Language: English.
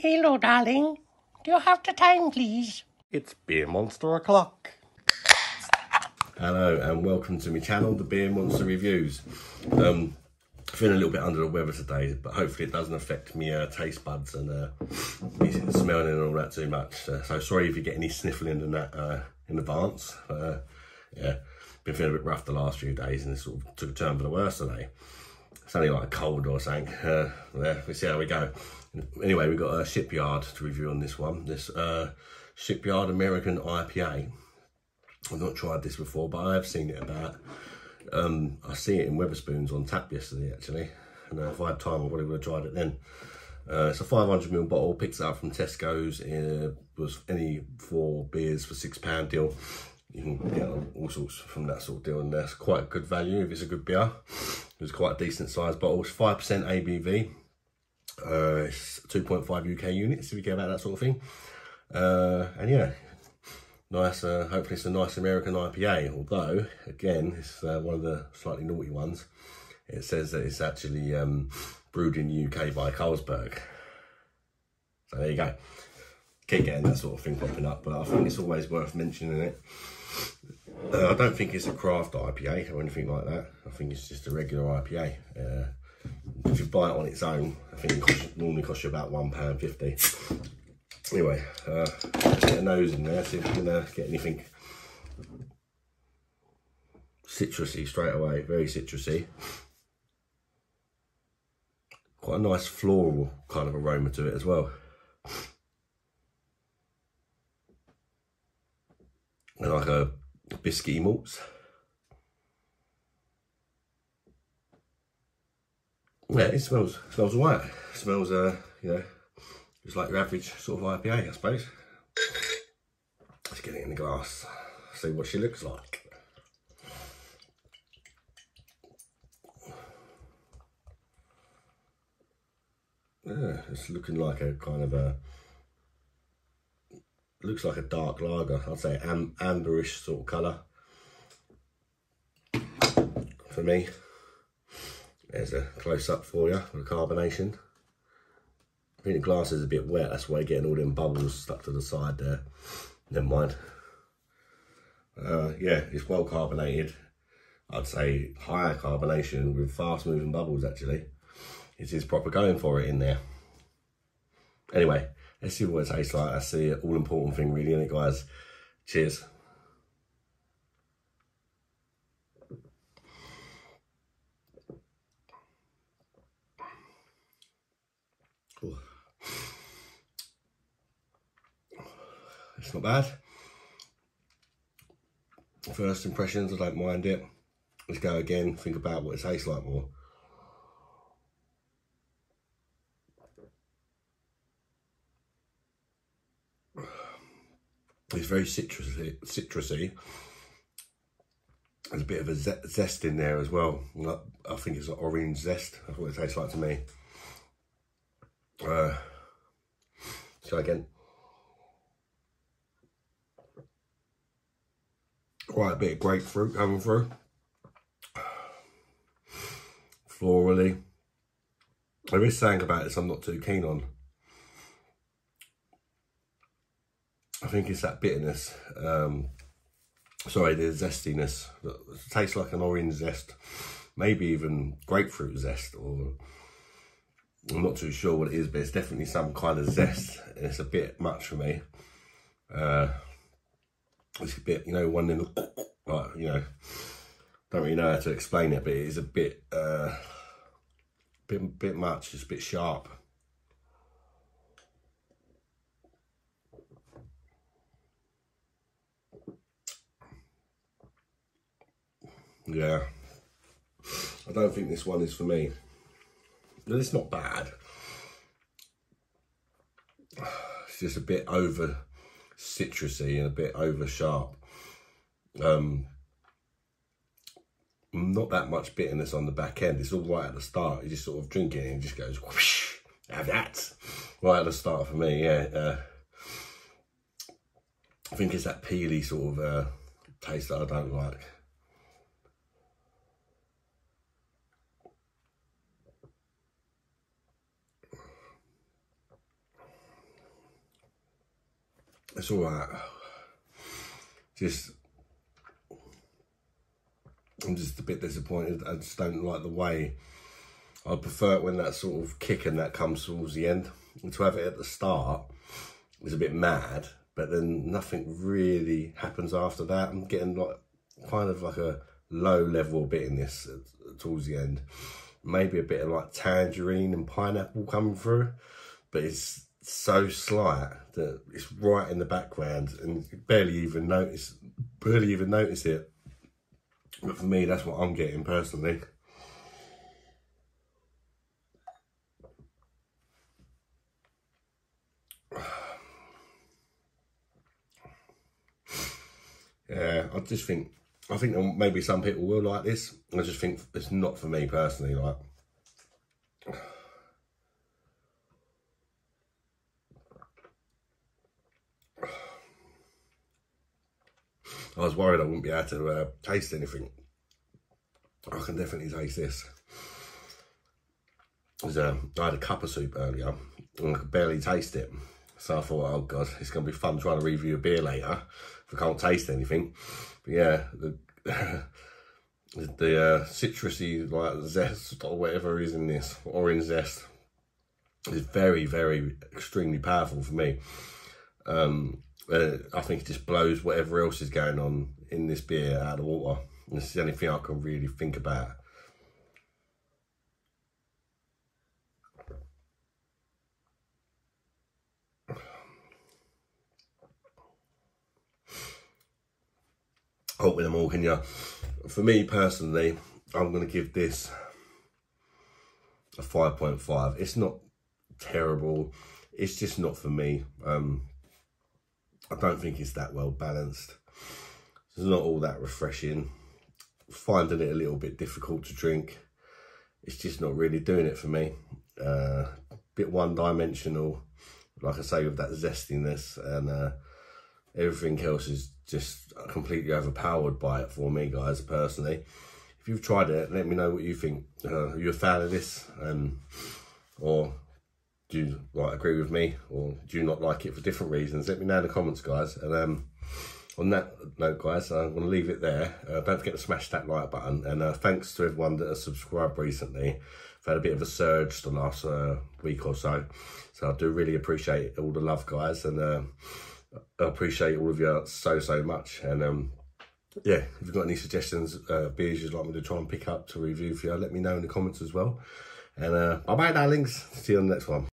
Hello, darling. Do you have the time, please? It's Beer Monster o'clock. Hello and welcome to my channel, the Beer Monster Reviews. Feeling a little bit under the weather today, but hopefully it doesn't affect me taste buds and me smelling and all that too much. So sorry if you get any sniffling and that in advance. Yeah, been feeling a bit rough the last few days and it sort of took a turn for the worse today. It's only like a cold or something. Yeah, we'll see how we go. Anyway, we've got a Shipyard to review on this one. This Shipyard American IPA. I've not tried this before, but I have seen it about. I see it in Wetherspoons on tap yesterday, actually. And if I had time, I probably would have tried it then. It's a 500ml bottle, picked it up from Tesco's. It was any 4 beers for £6 deal. You can get all sorts from that sort of deal, and that's quite a good value if it's a good beer. It's quite a decent sized bottle. It's 5% ABV. It's 2.5 UK units if you care about that sort of thing. And yeah, nice. Hopefully it's a nice American IPA. Although again, it's one of the slightly naughty ones. It says that it's actually brewed in the UK by Carlsberg. So there you go. Keep getting that sort of thing popping up, but I think it's always worth mentioning it. I don't think it's a craft IPA or anything like that. I think it's just a regular IPA. If you buy it on its own, I think it normally costs you about £1.50. Anyway, get a nose in there, see if we can get anything citrusy straight away. Very citrusy. Quite a nice floral kind of aroma to it as well. And like a biscuity malts. Yeah, it smells alright. It smells, you know, just like your average sort of IPA, I suppose. Let's get it in the glass, see what she looks like. Yeah, it's looking like a kind of a, looks like a dark lager. I'd say amberish sort of colour for me. There's a close-up for you with the carbonation. I think the glass is a bit wet, that's why you're getting all them bubbles stuck to the side there. Never mind. Yeah, it's well carbonated. I'd say higher carbonation with fast-moving bubbles, actually. It is proper going for it in there. Anyway, let's see what it tastes like. That's the all-important thing, really, isn't it, guys? Cheers. Ooh. It's not bad. First impressions, I don't mind it. Let's go again, think about what it tastes like more. It's very citrusy. There's a bit of a zest in there as well. I think it's like orange zest. That's what it tastes like to me. So again, quite a bit of grapefruit coming through. Florally. There is something about this I'm not too keen on. I think it's that bitterness. Sorry, the zestiness. It tastes like an orange zest. Maybe even grapefruit zest, or I'm not too sure what it is, but it's definitely some kind of zest. And it's a bit much for me. It's a bit, you know, one in the, like, you know, don't really know how to explain it, but it is a bit, bit much. It's a bit sharp. Yeah, I don't think this one is for me. But it's not bad. It's just a bit over citrusy and a bit over sharp. Not that much bitterness on the back end. It's all right at the start. You just sort of drink it and it just goes whoosh, have that. Right at the start for me, yeah. I think it's that peely sort of taste that I don't like. It's all right. I'm just a bit disappointed. I just don't like the way. I prefer it when that sort of kick and that comes towards the end. And to have it at the start is a bit mad, but then nothing really happens after that. I'm getting like kind of like a low level bit in this towards the end. Maybe a bit of like tangerine and pineapple coming through, but it's so slight that it's right in the background and you barely even notice it. But for me, that's what I'm getting personally. Yeah, I think maybe some people will like this. I just think it's not for me personally. Like, I was worried I wouldn't be able to taste anything. I can definitely taste this. I had a cup of soup earlier and I could barely taste it. So I thought, oh God, it's going to be fun trying to review a beer later if I can't taste anything. But yeah, the citrusy like zest or whatever is in this, orange zest, is very, very extremely powerful for me. I think it just blows whatever else is going on in this beer out of the water. And this is the only thing I can really think about. Open them all, can you? For me personally, I'm going to give this a 5.5. It's not terrible. It's just not for me. I don't think it's that well balanced. It's not all that refreshing. Finding it a little bit difficult to drink. It's just not really doing it for me. Bit one-dimensional, like I say, with that zestiness, and everything else is just completely overpowered by it for me, guys, personally. If you've tried it, let me know what you think. Are you a fan of this? Or do you agree with me? Or do you not like it for different reasons? Let me know in the comments, guys. And on that note, guys, I'm going to leave it there. Don't forget to smash that like button. And thanks to everyone that has subscribed recently. I've had a bit of a surge the last week or so. So I do really appreciate all the love, guys. And I appreciate all of you so much. And yeah, if you've got any suggestions, beers you'd like me to try and pick up to review for you, let me know in the comments as well. And bye-bye, darlings. See you on the next one.